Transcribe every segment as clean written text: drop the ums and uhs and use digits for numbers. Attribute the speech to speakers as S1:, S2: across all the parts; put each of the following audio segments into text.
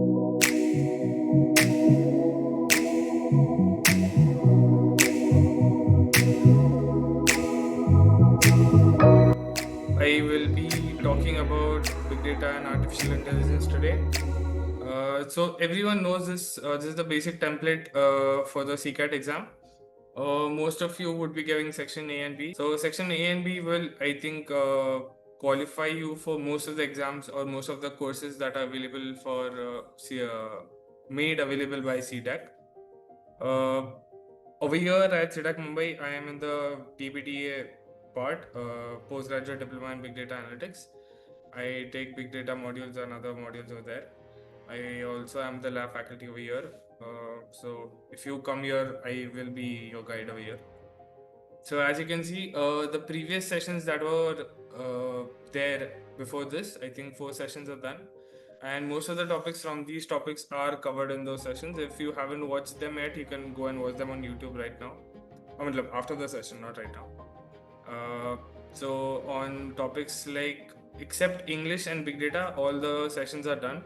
S1: I will be talking about big data and artificial intelligence today. So everyone knows this. This is the basic template for the CCAT exam. Most of you would be giving section A and B. So section A and B will, I think, qualify you for most of the exams or most of the courses that are available for made available by C-DAC. Over here at CDAC Mumbai, I am in the PBDA part, postgraduate diploma in big data analytics. I take big data modules and other modules over there. I also am the lab faculty over here. So if you come here, I will be your guide over here. So as you can see, the previous sessions that were there before this, I think 4 sessions are done. And most of the topics from these topics are covered in those sessions. If you haven't watched them yet, you can go and watch them on YouTube right now. I mean, after the session, not right now. So on topics like, except English and big data, all the sessions are done.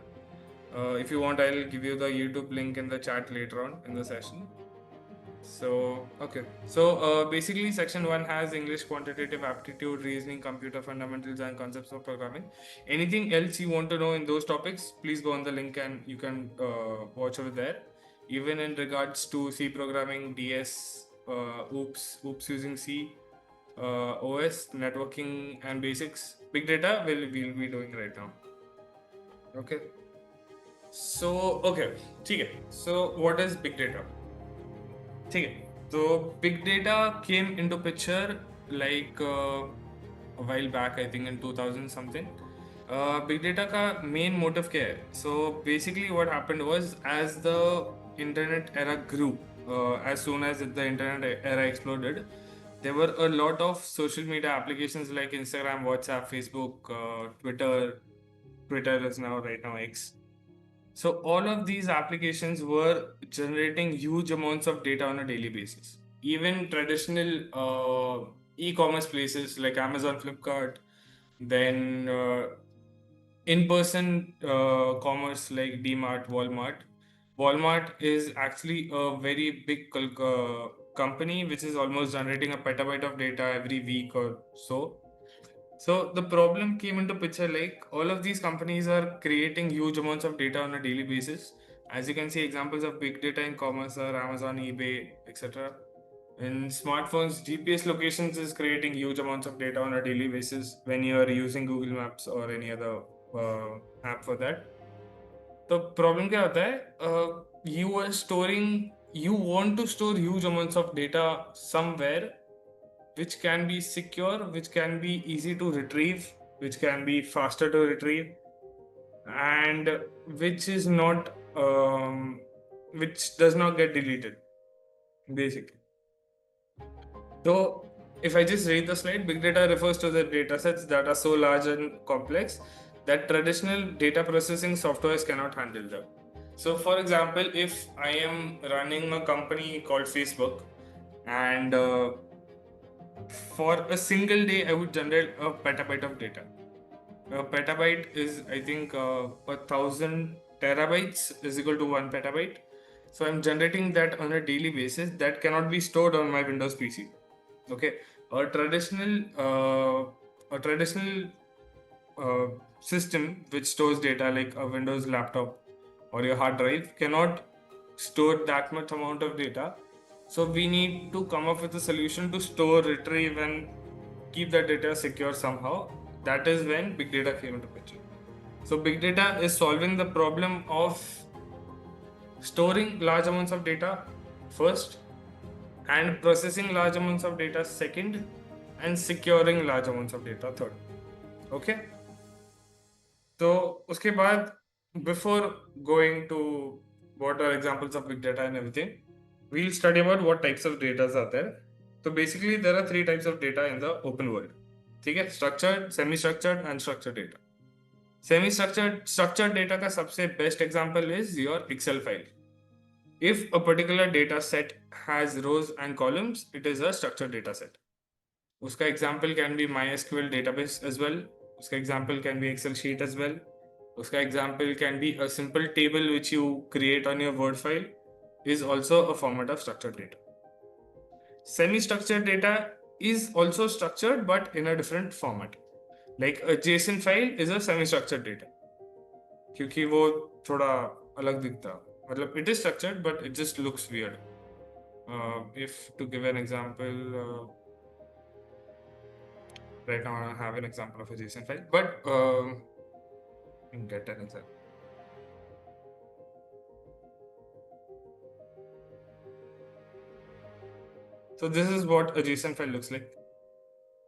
S1: If you want, I'll give you the YouTube link in the chat later on in the session. So, okay. So, basically, section 1 has English, quantitative, aptitude, reasoning, computer fundamentals, and concepts of programming. Anything else you want to know in those topics, please go on the link and you can watch over there. Even in regards to C programming, DS, OOPS using C, OS, networking, and basics, big data, we'll be doing right now. Okay. So, okay. So, what is big data? So big data came into picture like a while back, I think in 2000 something. Big data का main motive क्या है? So basically what happened was, as the internet era grew, as soon as the internet era exploded, there were a lot of social media applications like Instagram, WhatsApp, Facebook, Twitter. Twitter is now right now X. So all of these applications were generating huge amounts of data on a daily basis. Even traditional e-commerce places like Amazon, Flipkart, then in-person commerce like DMart, Walmart. Walmart is actually a very big company which is almost generating a petabyte of data every week or so. So the problem came into picture like all of these companies are creating huge amounts of data on a daily basis. As you can see, examples of big data in commerce are Amazon, eBay, etc. In smartphones, GPS locations is creating huge amounts of data on a daily basis when you are using Google Maps or any other app for that. The problem क्या होता है? You want to store huge amounts of data somewhere which can be secure, which can be easy to retrieve, which can be faster to retrieve, and which is not, which does not get deleted, basically. So, if I just read the slide, big data refers to the data sets that are so large and complex that traditional data processing softwares cannot handle them. So, for example, if I am running a company called Facebook, and for a single day, I would generate a petabyte of data. A petabyte is, I think, 1,000 terabytes is equal to 1 petabyte. So I'm generating that on a daily basis. That cannot be stored on my Windows PC. Okay, a traditional system which stores data like a Windows laptop or your hard drive cannot store that much amount of data. So we need to come up with a solution to store, retrieve, and keep that data secure somehow. That is when big data came into picture. So big data is solving the problem of storing large amounts of data first, and processing large amounts of data second, and securing large amounts of data third. Okay. So uske baad, before going to what are examples of big data and everything, we'll study about what types of data are there. So basically, there are 3 types of data in the open world. Okay, structured, semi-structured, and structured data. Structured data का सबसे best example is your Excel file. If a particular data set has rows and columns, it is a structured data set. उसका example can be MySQL database as well. उसका example can be Excel sheet as well. Uska example can be a simple table which you create on your Word file is also a format of structured data. Semi-structured data is also structured but in a different format. Like a JSON file is a semi-structured data क्योंकि वो थोड़ा अलग दिखता है. मतलब it is structured but it just looks weird. If to give an example, right now I have an example of a JSON file, but get an example. So this is what a JSON file looks like.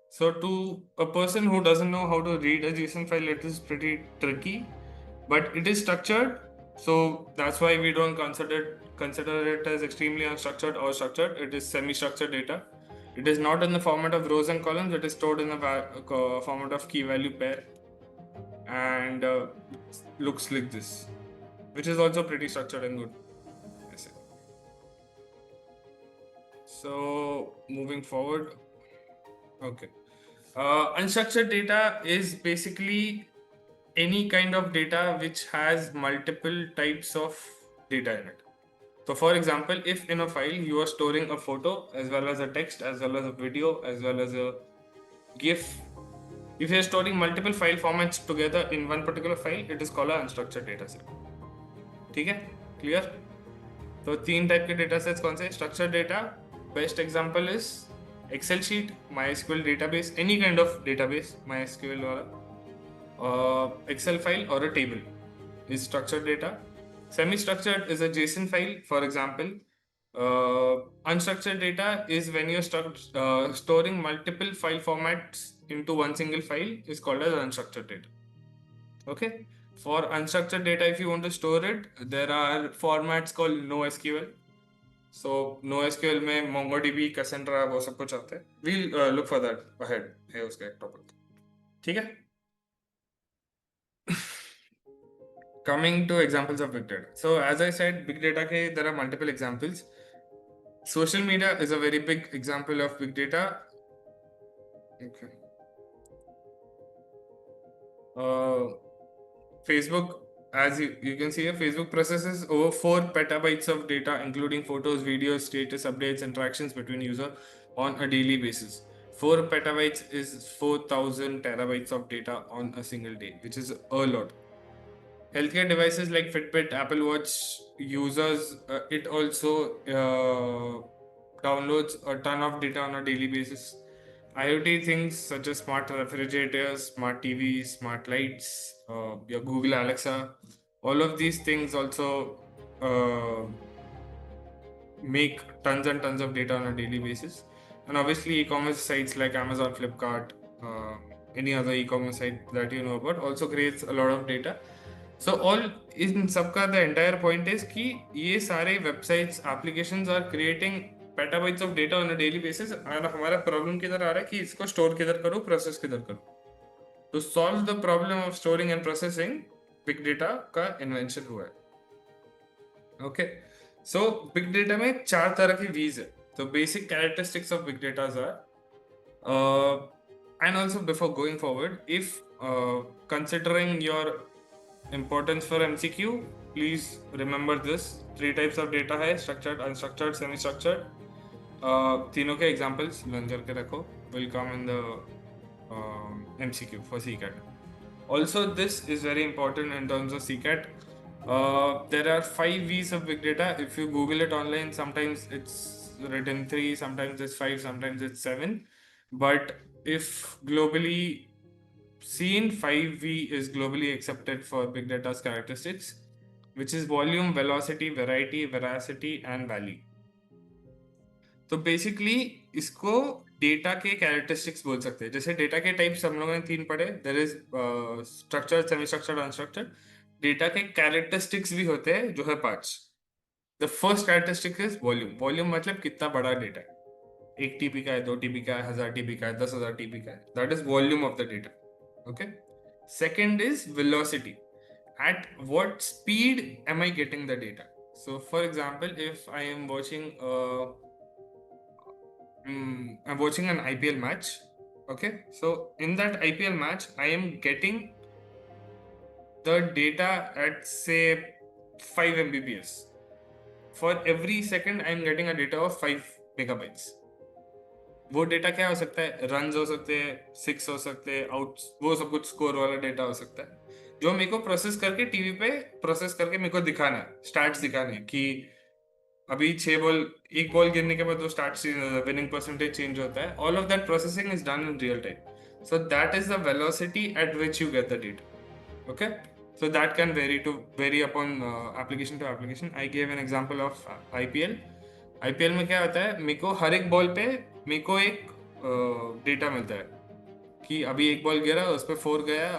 S1: So to a person who doesn't know how to read a JSON file, it is pretty tricky, but it is structured. So that's why we don't consider it as extremely unstructured or structured. It is semi-structured data. It is not in the format of rows and columns. It is stored in the format of key value pair, and looks like this, which is also pretty structured and good. So moving forward, okay. Unstructured data is basically any kind of data which has multiple types of data in it. So for example, if in a file you are storing a photo as well as a text, as well as a video, as well as a GIF, if you are storing multiple file formats together in one particular file, it is called an unstructured data set. ठीक है? Clear? तो 3 type के data sets कौन से? Structured data, best example is Excel sheet, MySQL database, any kind of database, MySQL वाला, Excel file or a table is structured data. Semi-structured is a JSON file, for example. Unstructured data is when you're storing multiple file formats into one single file is called as unstructured data. Okay. For unstructured data, if you want to store it, there are formats called NoSQL. So NoSQL में MongoDB, Cassandra वो सब कुछ आता है. We'll look for that ahead. है उसका एक topic. ठीक है? Coming to examples of big data. So as I said, big data के there are multiple examples. Social media is a very big example of big data. Okay. Facebook, as you can see here, Facebook processes over 4 petabytes of data, including photos, videos, status updates, interactions between user on a daily basis. 4 petabytes is 4,000 terabytes of data on a single day, which is a lot. Healthcare devices like Fitbit, Apple Watch users, it also downloads a ton of data on a daily basis. IoT things such as smart refrigerators, smart TVs, smart lights, your Google Alexa, all of these things also make tons and tons of data on a daily basis. And obviously, e-commerce sites like Amazon, Flipkart, any other e-commerce site that you know about also creates a lot of data. So all in सबका the entire point is कि ये सारे websites, applications are creating petabytes of data on a daily basis, और हमारा problem किधर आ रहा है कि इसको store किधर करो, process किधर करो. To solve the problem of storing and processing, big data का invention हुआ है. Okay, so big data में 4 तरह की V's है. So basic characteristics of big data are, and also before going forward, if considering your importance for MCQ, please remember this. 3 types of data है, structured, unstructured, semi-structured. तीनों के examples learn करके रखो, will come in the MCQ for C-CAT. Also, this is very important in terms of C-CAT. There are 5 V's of big data. If you Google it online, sometimes it's written 3, sometimes it's 5, sometimes it's 7. But if globally seen, 5V is globally accepted for big data's characteristics, which is volume, velocity, variety, veracity, and value. तो basically इसको data के characteristics बोल सकते हैं. जैसे data के types हम लोगों ने 3 पढ़े. There is structured, semi structured, unstructured. Data के कैरेक्टरिस्टिक्स भी होते हैं जो है 5. The first characteristic is volume. Volume मतलब कितना बड़ा डेटा है. 1 TB का है, 2 TB का है, 1000 TB का है, 10,000 TB का है. That is volume of the data. Okay. Second is velocity. At what speed am I getting the data? So, for example, if I am watching I'm watching an IPL match. Okay. So in that IPL match, I am getting the data at say 5 Mbps. For every second, I'm getting a data of 5 megabytes. वो data क्या हो सकता है? Runs हो सकते हैं, 6 हो सकते हैं, आउट, वो सब कुछ स्कोर वाला डेटा हो सकता है जो मेरे को प्रोसेस करके टीवी पे प्रोसेस करके मेरे को दिखाना है, स्टैट्स दिखाने हैं कि अभी 6 बॉल, एक बॉल गिरने के बाद वो स्टार्ट विनिंग परसेंटेज चेंज होता है. All of that processing is done in real time. So that is the velocity at which you get the data. Okay, so that can vary upon application to application. I gave an example of IPL. IPL में क्या होता है, मेरे को हर एक ball पे मेरे को एक डेटा मिलता है कि अभी एक बॉल गिरा, उस पर 4 गया,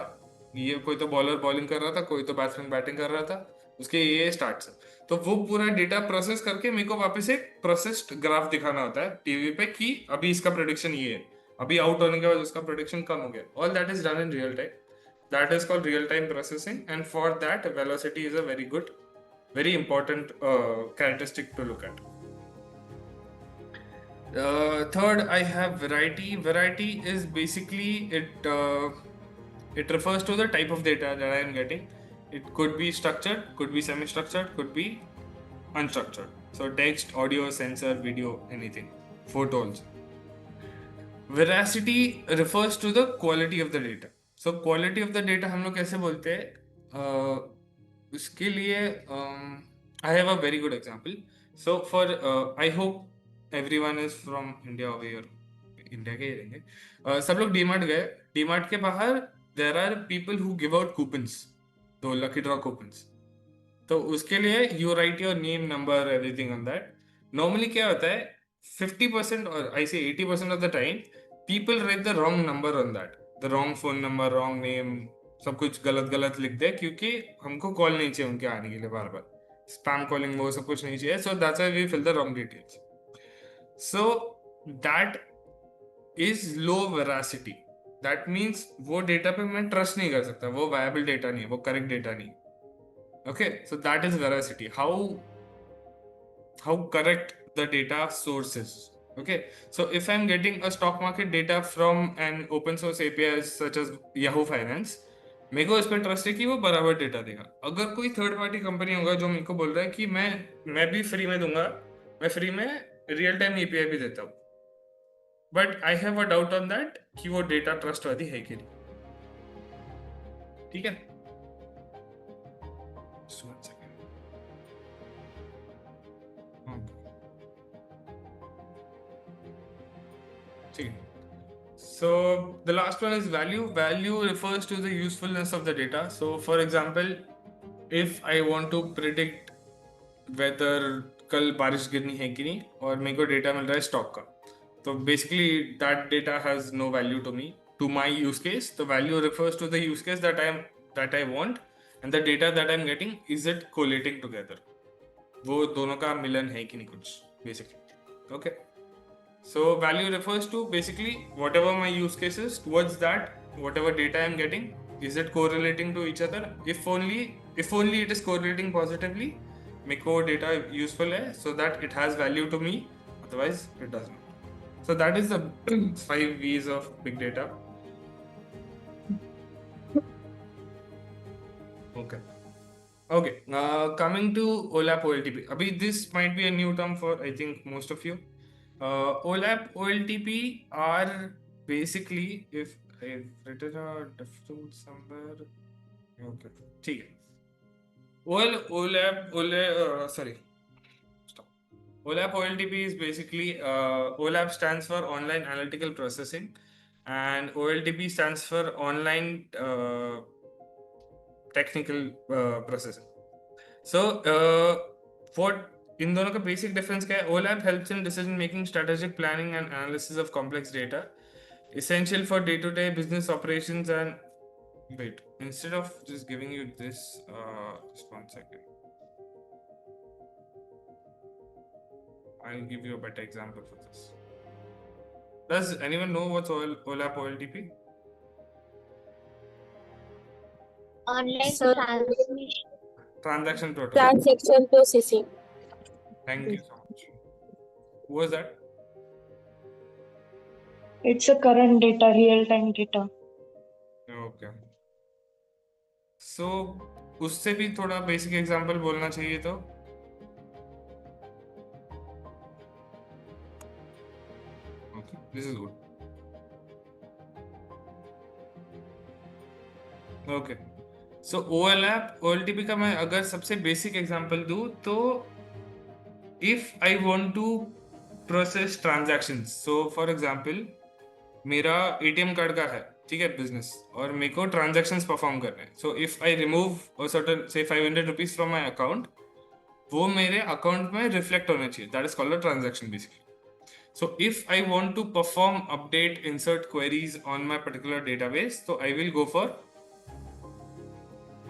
S1: ये कोई तो बॉलर बॉलिंग कर रहा था, कोई तो बैट्समैन बैटिंग कर रहा था, उसके ये स्टार्ट्स. तो वो पूरा डेटा प्रोसेस करके मेरे को वापस एक प्रोसेस्ड ग्राफ दिखाना होता है टीवी पे कि अभी इसका प्रेडिक्शन ये है, अभी आउट होने के बाद उसका प्रेडिक्शन कम हो गया. All that is done in real time. That is called real-time processing, and for that, velocity is a very important characteristic to look at. Third, I have variety. Variety is basically it refers to the type of data that I am getting. It could be structured, could be semi-structured, could be unstructured. So text, audio, sensor, video, anything. Photos. Veracity refers to the quality of the data. So quality of the data हम लोग कैसे बोलते हैं? उसके लिए I have a very good example. So for I hope everyone is from India over here. India के ही रहेंगे. सब लोग डीमार्ट गए. डीमार्ट के बाहर there are people who give out coupons, तो lucky draw coupons. तो उसके लिए you write your name, number, everything on that. Normally क्या होता है, 50% or I say 80% of the time people write the wrong number on that, the wrong phone number, wrong name, सब कुछ गलत गलत लिख दे क्योंकि हमको कॉल नहीं चाहिए उनके आने के लिए बार बार, स्पैम कॉलिंग वो सब कुछ नहीं चाहिए. So that's why we fill the wrong details. So that is low veracity. That means वो डेटा पे मैं ट्रस्ट नहीं कर सकता, वो वायबल डेटा नहीं है, वो करेक्ट डेटा नहीं. Okay, so that is veracity. How correct the data source is. Okay, so if I'm getting a stock market data from an open source API such as Yahoo Finance, मेरे को इस पर trust है कि वो बराबर data देगा. अगर कोई थर्ड पार्टी कंपनी होगा जो मेरे को बोल रहा है कि मैं भी फ्री में दूंगा, मैं फ्री में रियल टाइम API भी देता हूँ, but I have a doubt on that कि वो डेटा ट्रस्टवर्दी है कि नहीं. ठीक है, Just one second. Okay. So the last one is value. Value refers to the usefulness of the data. So for example, if I want to predict whether कल बारिश गिरनी है कि नहीं और मेरे को डेटा मिल रहा है स्टॉक का, तो basically that data has no value to me, to my use case. The value refers to the use case that I want, and the data that I'm getting, is it collating together? वो दोनों का मिलन है कि नहीं कुछ, basically. Okay. So value refers to basically whatever my use case is, towards that whatever data I'm getting, is it correlating to each other? If only it is correlating positively, मेरे को data useful है, so that it has value to me. Otherwise it does not. So that is the 5 V's of big data. Okay. Coming to OLAP OLTP. Abhi, this might be a new term for I think most of you. OLAP OLTP are basically, if I've written a difference somewhere. Okay. ठीक है. OLAP OLTP is basically OLAP stands for Online Analytical Processing, and OLTP stands for Online Technical Processing. So what इन दोनों का basic difference क्या है? OLAP helps in decision making, strategic planning and analysis of complex data, essential for day-to-day business operations. And wait, instead of just giving you this, just one second, I'll give you a better example for this. Does anyone know what's OLAP OLTP?
S2: Online
S1: Transaction protocol.
S2: transaction processing.
S1: Thank you so much. Who was that?
S3: It's a current data, real-time data.
S1: Okay. सो उससे भी थोड़ा basic example बोलना चाहिए तो okay, this is good. Okay, so OLTP का मैं अगर सबसे बेसिक एग्जांपल दूं तो if I want to process transactions, so for example मेरा एटीएम कार्ड का है, ठीक है, बिजनेस, और मेरे को ट्रांजैक्शंस परफॉर्म करने हैं। So if I remove certain से 500 रुपीज फ्रॉम माई अकाउंट, वो मेरे अकाउंट में रिफ्लेक्ट होने चाहिए, that is called a transaction basically. So if I want to perform update insert queries on my particular database, so I will go for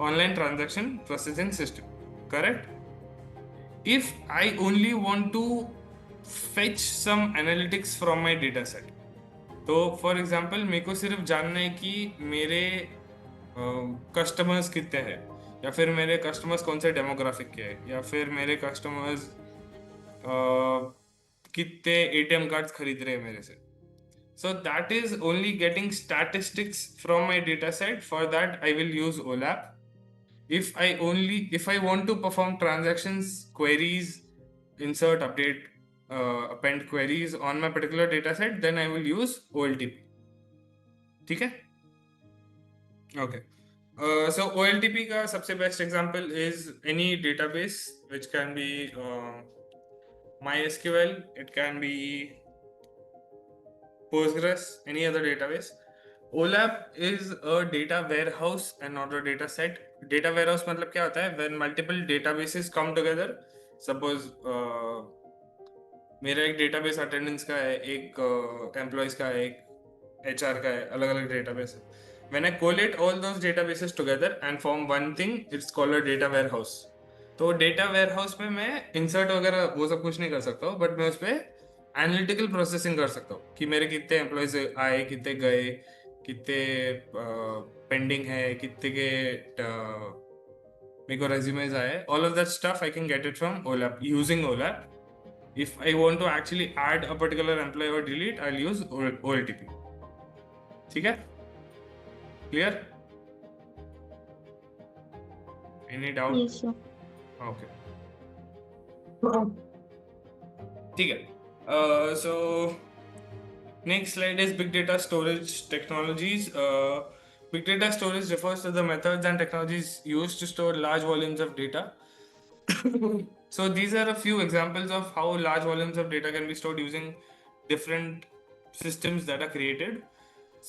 S1: online transaction processing system, correct? If I only want to fetch some analytics from my data set, तो for example मेरे को सिर्फ जानना है कि मेरे customers कितने हैं, या फिर मेरे कस्टमर्स कौन से डेमोग्राफिक के हैं, या फिर मेरे कस्टमर्स कितने एटीएम कार्ड्स खरीद रहे हैं मेरे से। So that is only getting statistics from my data set. For that, I will use OLAP. If I want to perform transactions, queries, insert, update, append queries on my particular data set, then I will use OLTP. ठीक है? Okay. So OLTP का सबसे best example is any database which can be MySQL, it can be Postgres, any other database. OLAP is a data warehouse and not a data set. Data warehouse मतलब क्या होता है? When multiple databases come together. Suppose मेरा एक database attendance का है, एक employees का है, एक HR का है, अलग अलग database है. When I collate all those databases together and form one thing, it's called a data warehouse. तो डेटा वेयर हाउस में मैं इंसर्ट वगैरह वो सब कुछ नहीं कर सकता हूँ, बट मैं उस पर एनालिटिकल प्रोसेसिंग कर सकता हूँ कि मेरे कितने एम्प्लॉयज आए, कितने गए, कितने पेंडिंग है, कितने के मेरे को रेज्यूमेज आए, all of that stuff I can get it from OLAP using OLAP. If I want to actually add a particular employee or delete, I'll use OLTP. ठीक है? Clear? Any doubt?
S2: Yes, sir.
S1: Okay. ठीक है. So next slide is big data storage technologies. Big data storage refers to the methods and technologies used to store large volumes of data. So these are a few examples of how large volumes of data can be stored using different systems that are created.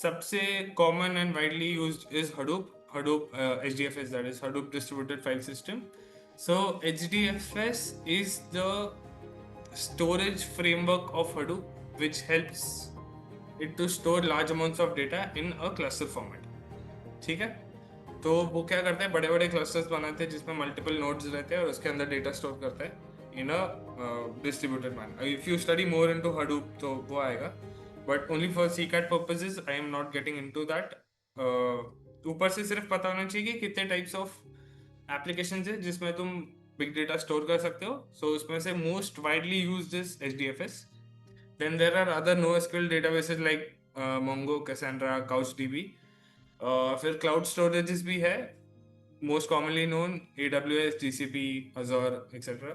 S1: सबसे common and widely used is Hadoop HDFS, that is Hadoop Distributed File System. So HDFS is the storage framework of Hadoop, which helps it to store large amounts of data in a cluster format. ठीक है? तो वो क्या करते हैं, बड़े बड़े clusters बनाते हैं जिसमें मल्टीपल नोड्स रहते हैं और उसके अंदर डेटा स्टोर करते हैं in a distributed manner. If you study more into Hadoop तो वो आएगा, but only for CCAT purposes I am not getting into that. ऊपर से सिर्फ पता होना चाहिए कि कितने टाइप्स ऑफ एप्लीकेशंस है जिसमें तुम बिग डेटा स्टोर कर सकते हो. सो उसमें से most widely used is HDFS. Then there are other NoSQL databases like Mongo, Cassandra, CouchDB. फिर क्लाउड स्टोरेजेस भी है, most commonly known AWS, GCP, Azure, etc.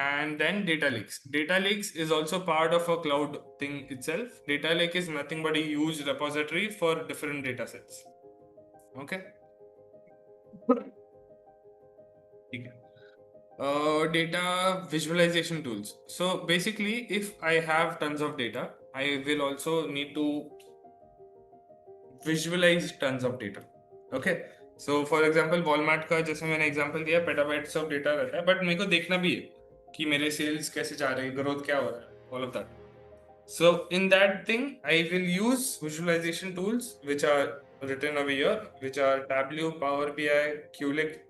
S1: And then data lakes. Data lakes is also part of a cloud thing itself. Data lake is nothing but a huge repository for different data sets. Okay. ठीक है. Data visualization tools. So basically, if I have tons of data, I will also need to visualize tons of data. Okay. So for example, Walmart का जैसे मैंने example दिया, petabytes of data रहता है, but मेरे को देखना भी है कि मेरे सेल्स कैसे जा रहे हैं, ग्रोथ क्या हो रहा है, all of that. So in that thing, I will use visualization tools which are written over here, which are Tableau, Power BI, Qlik,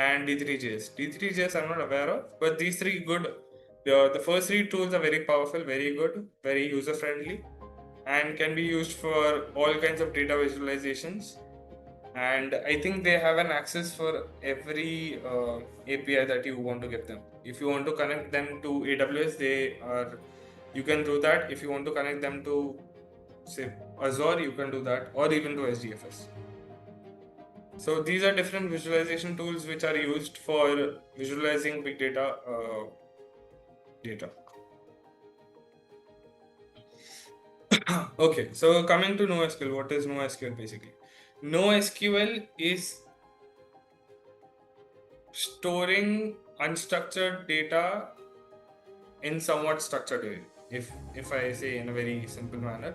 S1: and D3JS. D3JS I'm not aware of, but these three good. The first three tools are very powerful, very good, very user friendly, and can be used for all kinds of data visualizations. And I think they have an access for every API that you want to give them. If you want to connect them to AWS, you can do that. If you want to connect them to, say, Azure, you can do that, or even to HDFS. So these are different visualization tools which are used for visualizing big data data. Okay, so coming to NoSQL, what is NoSQL basically? NoSQL is storing unstructured data in somewhat structured way. If I say in a very simple manner,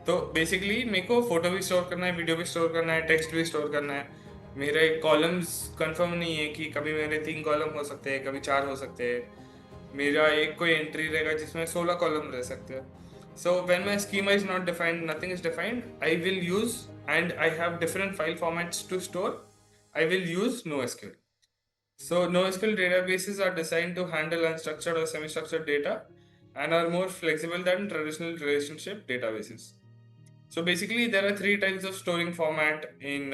S1: तो basically मेरे को photo भी store करना है, video भी store करना है, text भी स्टोर करना है. मेरे कॉलम्स कंफर्म नहीं है कि कभी मेरे 3 कॉलम हो सकते हैं, कभी 4 हो सकते हैं. मेरा एक कोई एंट्री रहेगा जिसमें 16 कॉलम रह सकते हैं. So when my schema is not defined, nothing is defined, I will use, and I have different file formats to store, I will use NoSQL. So NoSQL databases are designed to handle unstructured or semi-structured data and are more flexible than traditional relationship databases. So basically, there are 3 types of storing format in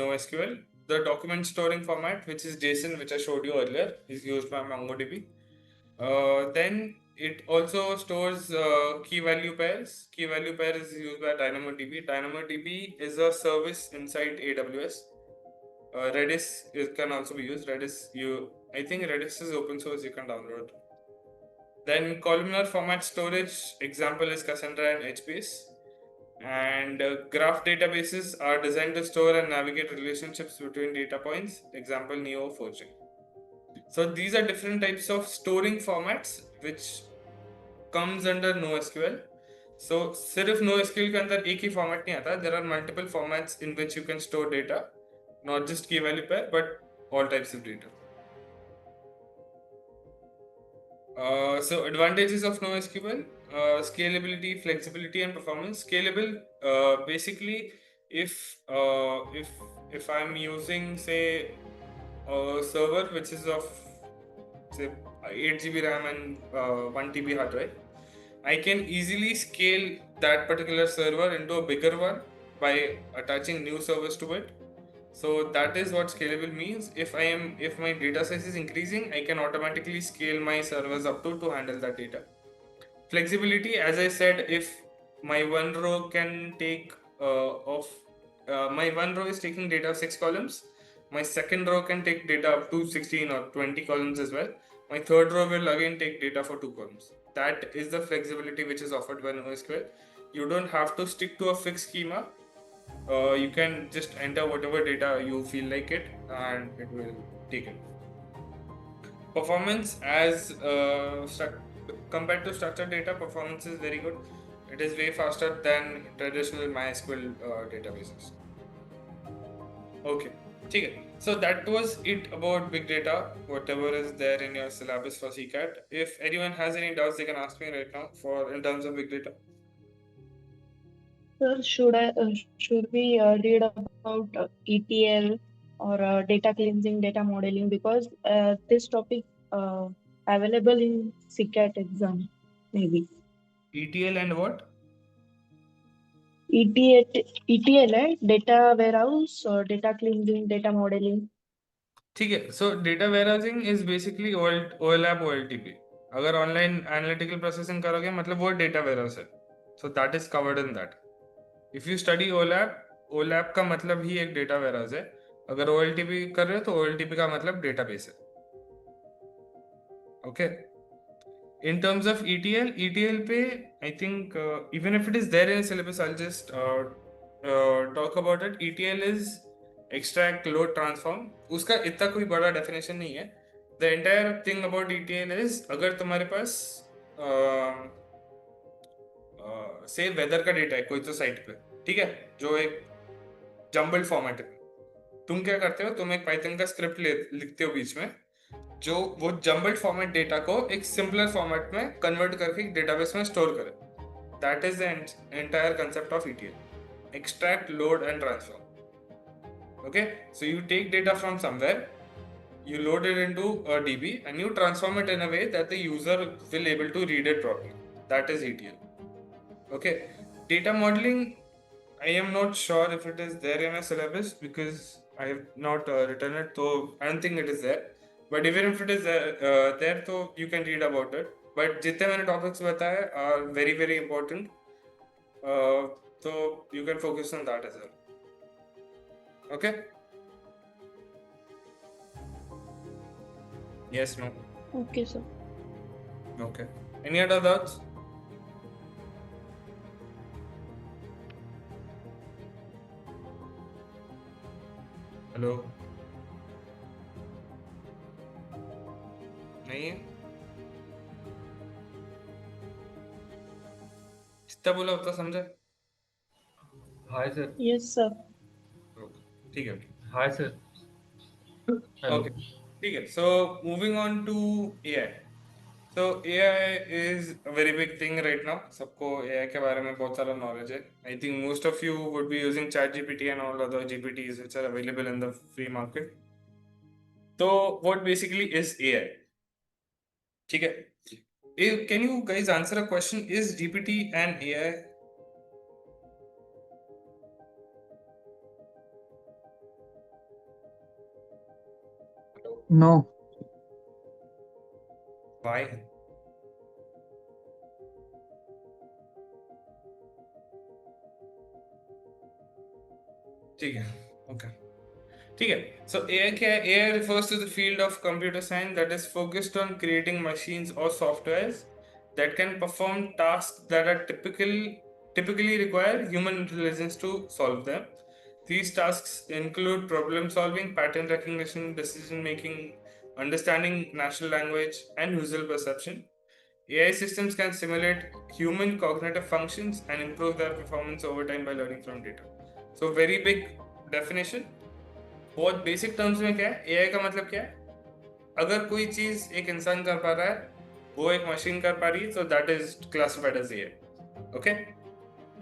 S1: NoSQL. The document storing format, which is JSON, which I showed you earlier, is used by MongoDB. Then it also stores key value pairs. Key value pair is used by DynamoDB. DynamoDB is a service inside AWS. Redis can also be used. I think Redis is open source. You can download. Then columnar format storage example is Cassandra and HBase. And graph databases are designed to store and navigate relationships between data points. Example Neo4j. So these are different types of storing formats which comes under NoSQL. So सिर्फ NoSQL के अंदर एक ही format नहीं आता. There are multiple formats in which you can store data, not just key value pair, but all types of data. So advantages of NoSQL: scalability, flexibility, and performance. Scalable, basically, if I'm using, say, a server which is of, say, 8 GB RAM and 1 TB hard drive, I can easily scale that particular server into a bigger one by attaching new servers to it. So that is what scalable means. If my data size is increasing, I can automatically scale my servers up to handle that data. Flexibility, as I said, if my one row can take my one row is taking data of 6 columns, my second row can take data up to 16 or 20 columns as well. My third row will again take data for 2 columns. That is the flexibility which is offered by NoSQL. You don't have to stick to a fixed schema. You can just enter whatever data you feel like it, and it will take it. Performance, as compared to structured data, performance is very good. It is way faster than traditional MySQL databases. Okay, okay. So that was it about big data, whatever is there in your syllabus for CCAT. If anyone has any doubts, they can ask me right now for in terms of big data.
S2: Sir, should we read about ETL or data cleansing, data modeling, because this topic available in CCAT exam maybe.
S1: ETL and what?
S2: ETL है data warehouse or data cleansing, data modeling.
S1: ठीक है. So data warehousing is basically OLAP OLTP. अगर online analytical processing करोगे मतलब वो data warehouse है. So that is covered in that. If you study OLAP का मतलब ही एक डेटा वेयरहाउस है. अगर OLTP कर रहे हो तो OLTP का मतलब डेटाबेस है. Okay. In terms of ETL पे I think even if it is there in a syllabus, I'll just talk about it. ETL is extract, load, transform. उसका इतना कोई बड़ा definition नहीं है. The entire thing about ETL is अगर तुम्हारे पास से वेदर का डेटा है कोई तो साइट पे, ठीक है, जो एक जम्बल्ड फॉर्मेट है, तुम क्या करते हो, तुम एक पाइथन का स्क्रिप्ट लिखते हो बीच में, जो वो जम्बल्ड फॉर्मेट डेटा को एक सिंपलर फॉर्मेट में कन्वर्ट करके डेटाबेस में स्टोर करे. That is the entire concept of ETL. Extract, load and transform. Okay, so you take data from somewhere, you load it into a DB, and you transform it in a way that the user will able to read it properly. That is ETL. Okay, data modeling, I am not sure if it is there in a syllabus because I have not written it, so I don't think it is there. But even if it is there, so you can read about it. But जितने मैंने topics बताए are very very important. So you can focus on that as well. Okay. Yes, no.
S2: Okay, sir.
S1: Okay. Any other doubts? Hello, नहीं है? जितना बोला उतना समझा?
S3: Hi sir.
S2: Yes, sir.
S1: ठीक है.
S3: Hi sir. हेलो।
S1: Okay. ठीक है. So moving on to AI. So AI is a very big thing right now. सबको AI के बारे में बहुत सारा knowledge है. I think most of you would be using ChatGPT and all other GPTs which are available in the free market. So what basically is AI? ठीक है. Can you guys answer a question? Is GPT an AI?
S4: No.
S1: Why? ठीक है. Okay. ठीक है. So AI क्या है? AI refers to the field of computer science that is focused on creating machines or softwares that can perform tasks that are typically require human intelligence to solve them. These tasks include problem solving, pattern recognition, decision making, understanding natural language, and visual perception. AI systems can simulate human cognitive functions and improve their performance over time by learning from data. So very big definition. बहुत basic terms में क्या है? AI का मतलब क्या है? अगर कोई चीज एक इंसान कर पा रहा है, वो एक मशीन कर पा रही है, so that is classified as AI. Okay?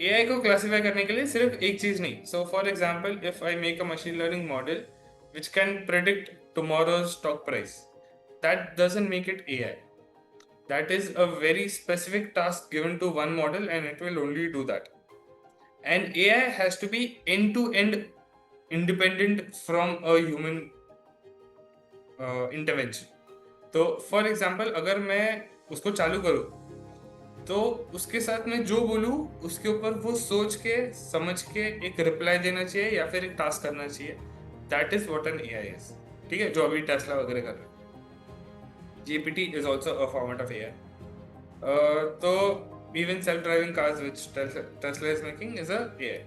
S1: AI को क्लासिफाई करने के लिए सिर्फ एक चीज नहीं. So for example, if I make a machine learning model which can predict tomorrow's stock price, that doesn't make it AI. That is a very specific task given to one model and it will only do that. And AI has to be end to end independent from a human intervention. तो for example अगर मैं उसको चालू करूँ तो उसके साथ मैं जो बोलूँ उसके ऊपर वो सोच के समझ के एक रिप्लाई देना चाहिए या फिर एक टास्क करना चाहिए. That is what an AI is. ठीक है, जो अभी टेस्ला वगैरह कर रहे हैं. GPT is also a format of AI. तो even self driving cars which Tesla is making is a AI.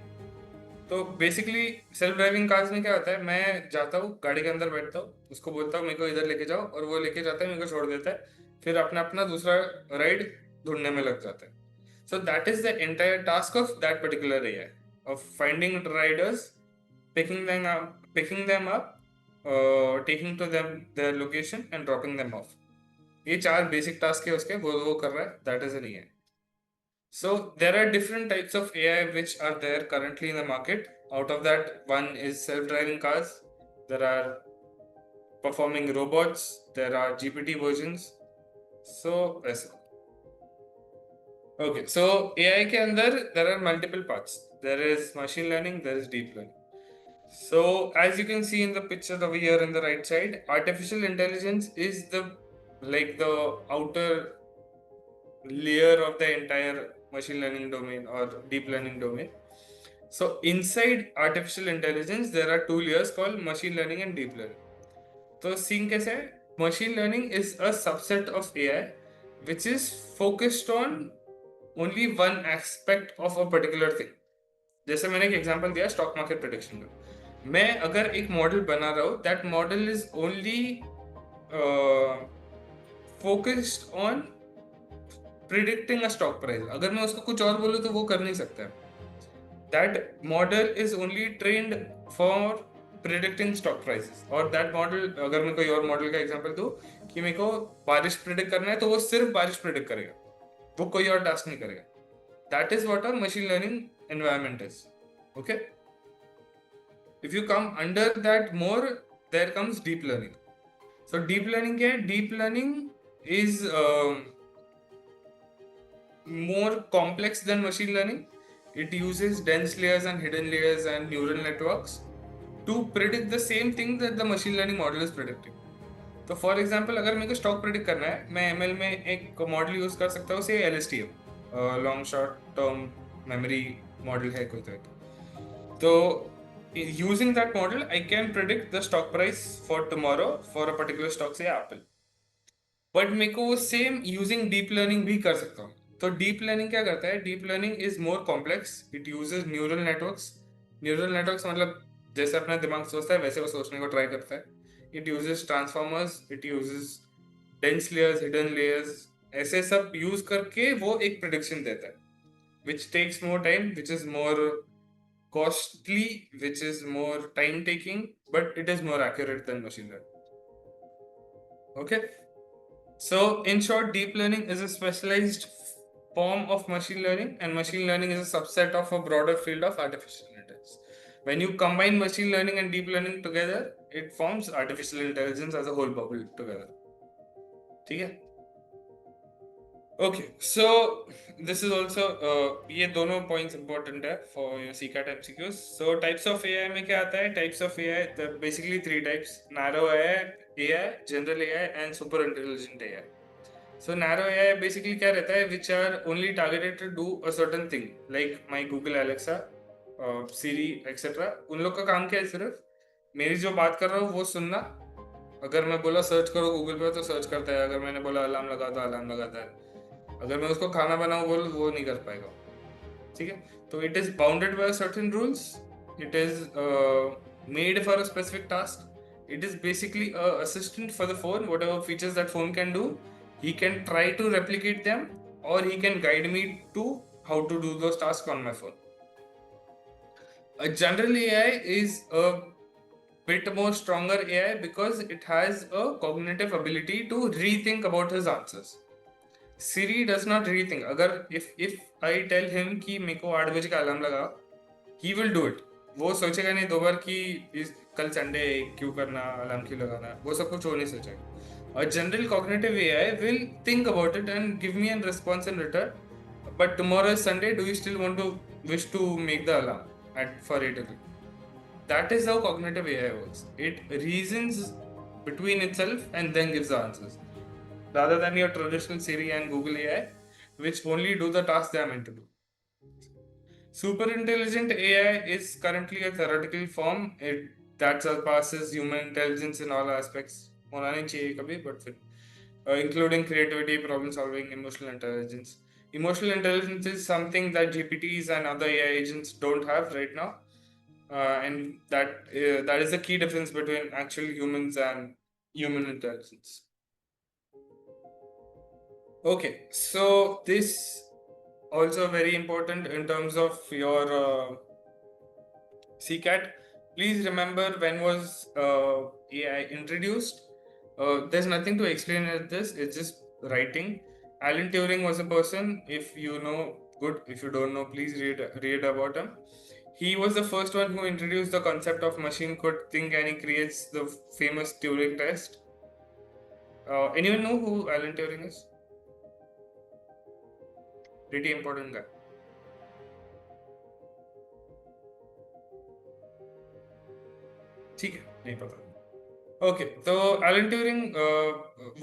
S1: तो बेसिकली सेल्फ ड्राइविंग कार्स में क्या होता है? मैं जाता हूँ, गाड़ी के अंदर बैठता हूँ, उसको बोलता हूँ मेरे को इधर लेके जाओ, और वो लेके जाता है, मेरे को छोड़ देता है, फिर अपना अपना दूसरा राइड ढूंढने में लग जाता है. So that is the entire task of that particular AI, of finding riders, picking them up, taking to them their location and dropping them off. ये चार बेसिक टास्क है उसके, वो कर रहा है. That is an AI. So there are different types of AI which are there currently in the market. Out of that, one is self-driving cars. There are performing robots. There are GPT versions. So ऐसा. Okay, so AI के अंदर there are multiple parts. There is machine learning. There is deep learning. So as you can see in the picture over here on the right side, artificial intelligence is the outer layer of the entire machine learning domain or deep learning domain. So inside artificial intelligence, there are two layers called machine learning and deep learning. So seeing कैसे है? Machine learning is a subset of AI which is focused on only one aspect of a particular thing. जैसे मैंने एक example दिया stock market prediction का. मैं अगर एक मॉडल बना रहा हूँ, that model is only focused on predicting a stock price. अगर मैं उसको कुछ और बोलूँ तो वो कर नहीं सकता. That model is only trained for predicting stock prices. और that model, अगर मैं कोई और मॉडल का एग्जांपल दूँ कि मेरे को बारिश प्रिडिक्ट करना है, तो वो सिर्फ बारिश प्रिडिक्ट करेगा, वो कोई और टास्क नहीं करेगा. That is what a machine learning environment is. Okay? If you come under that more, there comes deep learning. So deep learning क्या है? Deep learning is more complex than machine learning. It uses dense layers and hidden layers and neural networks to predict the same thing that the machine learning model is predicting. तो for example अगर मेरे को stock predict करना है, मैं ML में एक model use कर सकता हूँ, say LSTM, long short term memory model है कोई तरह का. तो using that model I can predict the stock price for tomorrow for a particular stock, say Apple. बट मेरे को वो सेम यूजिंग डीप लर्निंग भी कर सकता हूँ. तो डीप लर्निंग क्या करता है? Deep learning is more complex. It uses neural networks. Neural networks मतलब जैसे अपना दिमाग सोचता है वैसे वो सोचने को ट्राई करता है. It uses transformers, it uses dense layers, hidden layers, ऐसे सब यूज करके वो एक प्रिडिक्शन देता है, which takes more time, which is more costly, which is more time taking, but it is more accurate than machine learning. Okay. So in short, deep learning is a specialized form of machine learning, and machine learning is a subset of a broader field of artificial intelligence. When you combine machine learning and deep learning together, it forms artificial intelligence as a whole bubble together. ठीक है? Okay, so this is also ये दोनों points important है for your CCAT MCQs. So types of AI में क्या आता है? Types of AI, there are basically three types: narrow AI, general AI, and super intelligent AI. So narrow AI basically क्या रहता है? Which are only targeted to do a certain thing, like my Google Alexa, Siri, etc. उन लोग का काम क्या है? सिर्फ मेरी जो बात कर रहा हूँ वो सुनना. अगर मैं बोला सर्च करो गूगल पे तो सर्च करता है. अगर मैंने बोला अलार्म लगा तो अलार्म लगाता है. अगर मैं उसको खाना बनाऊं बोल वो नहीं कर पाएगा. ठीक है. तो it is bounded by certain rules. It is made for a specific task. It is basically a assistant for the phone. Whatever features that phone can do, he can try to replicate them, or he can guide me to how to do those tasks on my phone. A general AI is a bit more stronger AI because it has a cognitive ability to rethink about his answers. Siri does not rethink. अगर if I tell him कि मेरे को 8 बजे का alarm लगा, he will do it. वो सोचेगा नहीं दो बार कि कल संडे है क्यों करना, अलार्म क्यों लगाना, वो सब कुछ वो नहीं सोचेगा. A general cognitive AI will think about it and give me a response in return. But tomorrow is Sunday. Do you still want to wish to make the alarm for 8 o'clock? That is how cognitive AI works. It reasons between itself and then gives the answers, rather than your traditional Siri and Google AI, which only do the tasks they are meant to do. Super intelligent AI is currently a theoretical form. That surpasses human intelligence in all aspects. होना नहीं चाहिए कभी, but फिर including creativity, problem solving, emotional intelligence. Emotional intelligence is something that GPTs and other AI agents don't have right now, and that is the key difference between actual humans and human intelligence. Okay, so this also very important in terms of your CCAT. Please remember when was AI introduced. There's nothing to explain at this. It's just writing. Alan Turing was a person. If you know, good. If you don't know, please read about him. He was the first one who introduced the concept of machine could think, and he creates the famous Turing test. Anyone know who Alan Turing is? Pretty important guy. ठीक है, नहीं पता. Okay, तो Alan Turing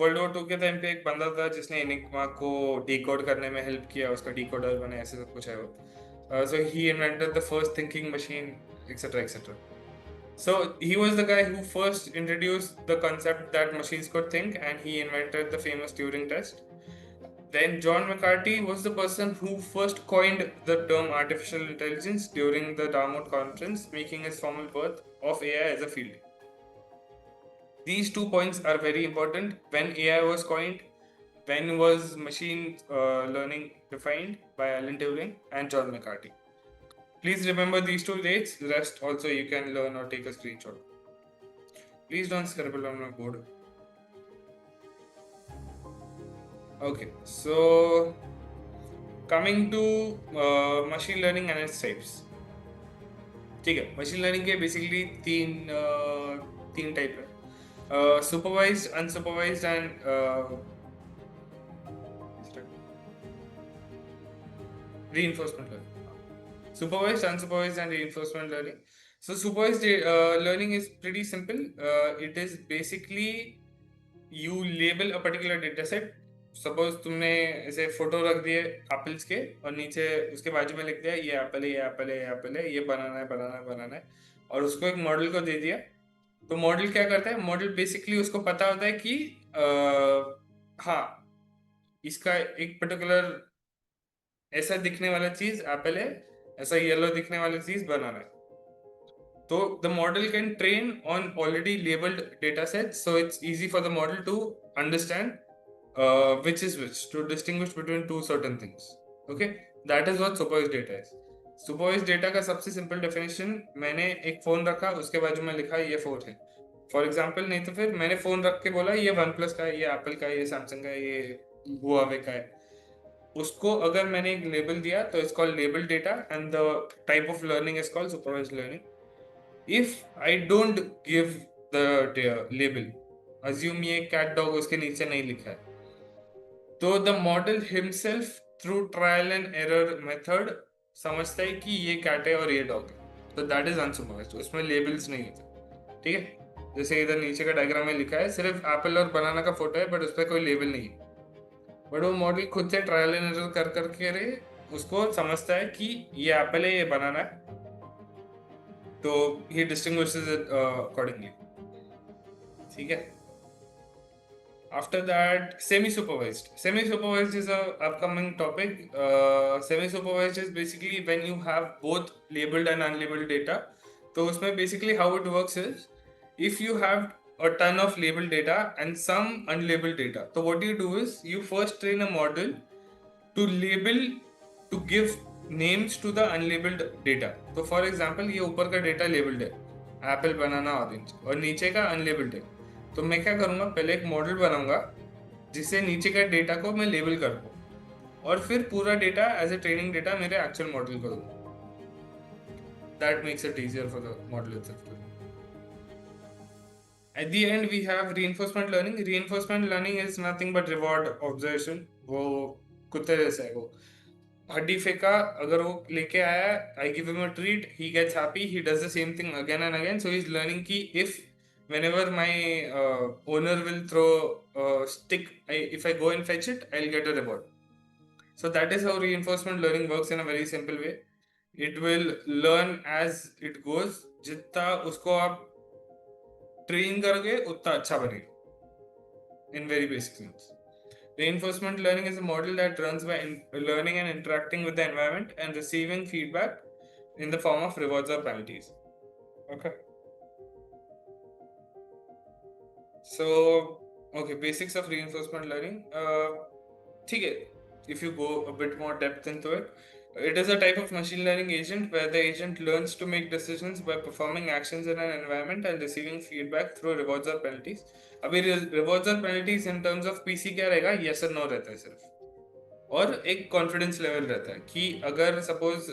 S1: world war 2 के time पे एक बंदा था जिसने एनिग्मा को डिकोड करने में हेल्प किया. उसका डिकोडर बने, ऐसे सब कुछ है वो. So he invented the first thinking machine, etcetera etcetera. So he was the guy who first introduced the concept that machines could think, and he invented the famous Turing test. Then John McCarthy was the person who first coined the term artificial intelligence during the Dartmouth conference, making his formal birth of AI as a field. These 2 points are very important. When AI was coined, when was machine learning defined by Alan Turing and John McCarthy. Please remember these 2 dates. The rest also you can learn or take a screenshot. Please don't scribble on my board. Okay, so coming to machine learning and its types. ठीक है, machine learning के basically तीन type है. Supervised, unsupervised and reinforcement learning. Supervised, unsupervised, and reinforcement learning. So supervised learning is pretty simple. It is basically you label a particular data set. Suppose तुमने ऐसे photo रख दिए apples के और नीचे उसके बाजू में लिख दिया ये एप्पल है, ये एप्पल है, ये एप्पल है, ये बनाना है, बनाना है, बनाना है, और उसको एक मॉडल को दे दिया. तो मॉडल क्या करता है? मॉडल बेसिकली उसको पता होता है कि हाँ, इसका एक पर्टिकुलर ऐसा दिखने वाला चीज एप्पल है, ऐसा येलो दिखने वाली चीज बनाना है. So the model can train on already labeled data sets, so it's easy for the model to understand which is which, to distinguish between two certain things. Okay, that is what supervised data is. Supervised data का सबसे simple definition, मैंने एक phone रखा, उसके बाजू में लिखा ये फोन है, फॉर एग्जाम्पल. नहीं तो फिर मैंने फोन रख के बोला ये वन प्लस का है, ये एप्पल का है, ये सैमसंग का है, ये हुआवे का है. उसको अगर मैंने एक लेबल दिया तो it's called label data, and the type of learning is called supervised learning. If I don't give the label, assume ये cat dog उसके नीचे नहीं लिखा है, तो the model himself through trial and error method समझता है कि ये cat है और ये dog है. तो that is unsupervised, उसमें labels नहीं होते. ठीक है, जैसे इधर नीचे का डायग्राम में लिखा है सिर्फ एप्पल और बनाना का फोटो है, बट उस पर कोई लेबल नहीं है. बट वो मॉडल खुद से ट्रायल एंड एरर कर करके रे उसको समझता है कि ये एप्पल है, ये बनाना है. तो he distinguishes it accordingly. ठीक है. After that, semi-supervised. Semi-supervised is a upcoming topic. Semi-supervised is basically when you have both labeled and unlabeled data. So उसमें basically how it works is, if you have a ton of labeled data and some unlabeled data, so what you do is you first train a model to label, to give names to the unlabeled data. तो for example ये ऊपर का data labeled है, Apple, बनाना, orange, और नीचे का unlabelled है. तो मैं क्या करूँगा, पहले एक मॉडल बनाऊंगा जिससे नीचे का डेटा को मैं लेबल कर दूँ, और फिर पूरा data as a training data मेरे एक्चुअल मॉडल को दूँ. That makes it easier for the model itself. At the end we have reinforcement learning. Reinforcement learning is nothing but reward observation. वो कुत्ते जैसा है. वो हड्डी फेंका, अगर वो लेके आया, I give him a treat, he gets happy, he does the same thing again and again. So he is learning की if whenever my owner will throw a stick, if I go and fetch it, I'll get a reward. So that is how reinforcement learning works in a very simple way. It will learn as it goes. जितना उसको आप train करोगे उतना अच्छा बनेगा, in very basic sense. Reinforcement learning is a model that runs by learning and interacting with the environment and receiving feedback in the form of rewards or penalties. Okay. So, okay, basics of reinforcement learning. ठीक है, if you go a bit more depth into it, it is a type of machine learning agent where the agent learns to make decisions by performing actions in an environment and receiving feedback through rewards or penalties. अभी rewards और penalties in terms of PC क्या रहेगा, yes or no रहता है सिर्फ, और एक confidence level रहता है कि अगर suppose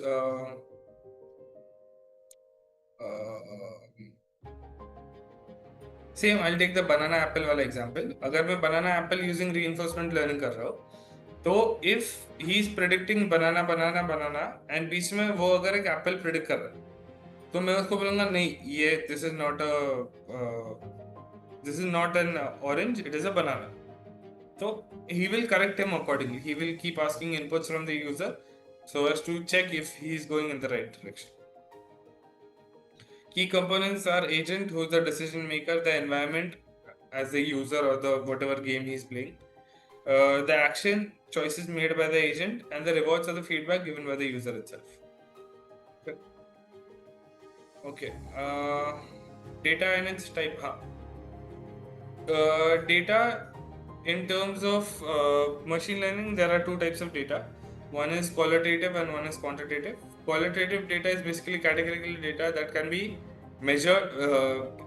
S1: same, I take the banana apple वाला एग्जांपल. अगर मैं banana apple using reinforcement learning कर रहा हूँ, तो if he is predicting banana banana banana and बीच में वो अगर एक एप्पल प्रेडिक्ट कर रहा है, तो मैं उसको बोलूंगा नहीं, ये this is not an orange, it is a banana. तो he will correct him accordingly. He will keep asking inputs from the user so as to check if he is going in the right direction. Key components are agent, who is the decision maker, the environment as the user or the whatever game he is playing, the action choices made by the agent, and the rewards or the feedback given by the user itself. Okay. Data and its type. Data in terms of machine learning, there are two types of data. One is qualitative and one is quantitative. Qualitative data is basically categorical data that can be measured,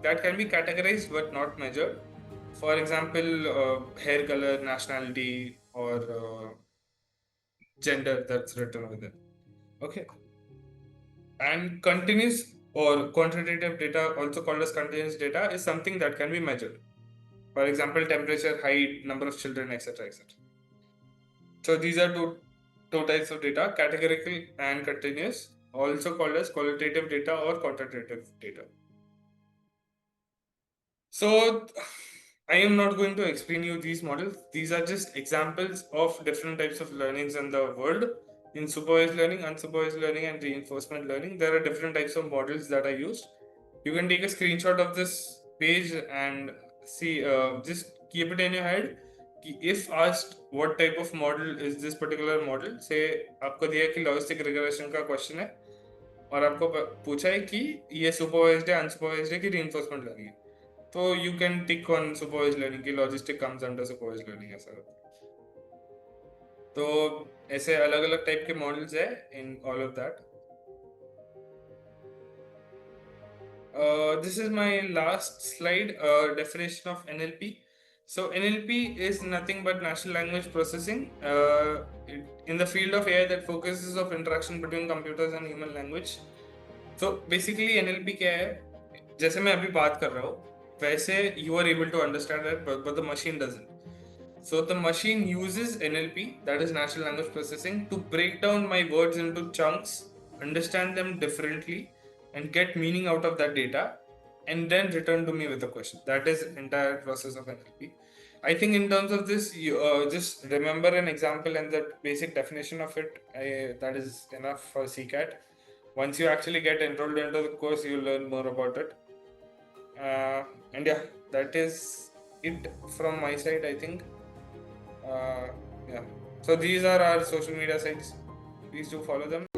S1: that can be categorized but not measured. For example, hair color, nationality, or gender that's written with it. Okay. And continuous or quantitative data, also called as continuous data, is something that can be measured. For example, temperature, height, number of children, etc. etc. So these are two types of data, categorical and continuous, also called as qualitative data or quantitative data. So I am not going to explain you these models. These are just examples of different types of learnings in the world. In supervised learning, unsupervised learning, and reinforcement learning, there are different types of models that are used. You can take a screenshot of this page and see, just keep it in your head. if asked what type of model is this particular model, say आपको दिया कि logistic regression का question है और आपको पूछा है कि ये सुपरवाइज्ड है, अनसुपरवाइज्ड है कि रीइंफोर्समेंट लर्निंग है, तो you can tick on supervised learning की logistic comes under supervised learning ऐसा। तो ऐसे अलग अलग टाइप के मॉडल्स है in all of that. This is my last slide, definition of NLP. So NLP is nothing but natural language processing in the field of AI that focuses of interaction between computers and human language. So basically NLP क्या है, जैसे मैं अभी बात कर रहा हूँ वैसे you are able to understand it, but the machine doesn't. So the machine uses NLP, that is natural language processing, to break down my words into chunks, understand them differently, and get meaning out of that data, and then return to me with a question. That is entire process of NLP. I think in terms of this, you just remember an example and the basic definition of it. That is enough for CCAT. Once you actually get enrolled into the course, you'll learn more about it. And yeah, that is it from my side, I think. Yeah. So these are our social media sites. Please do follow them.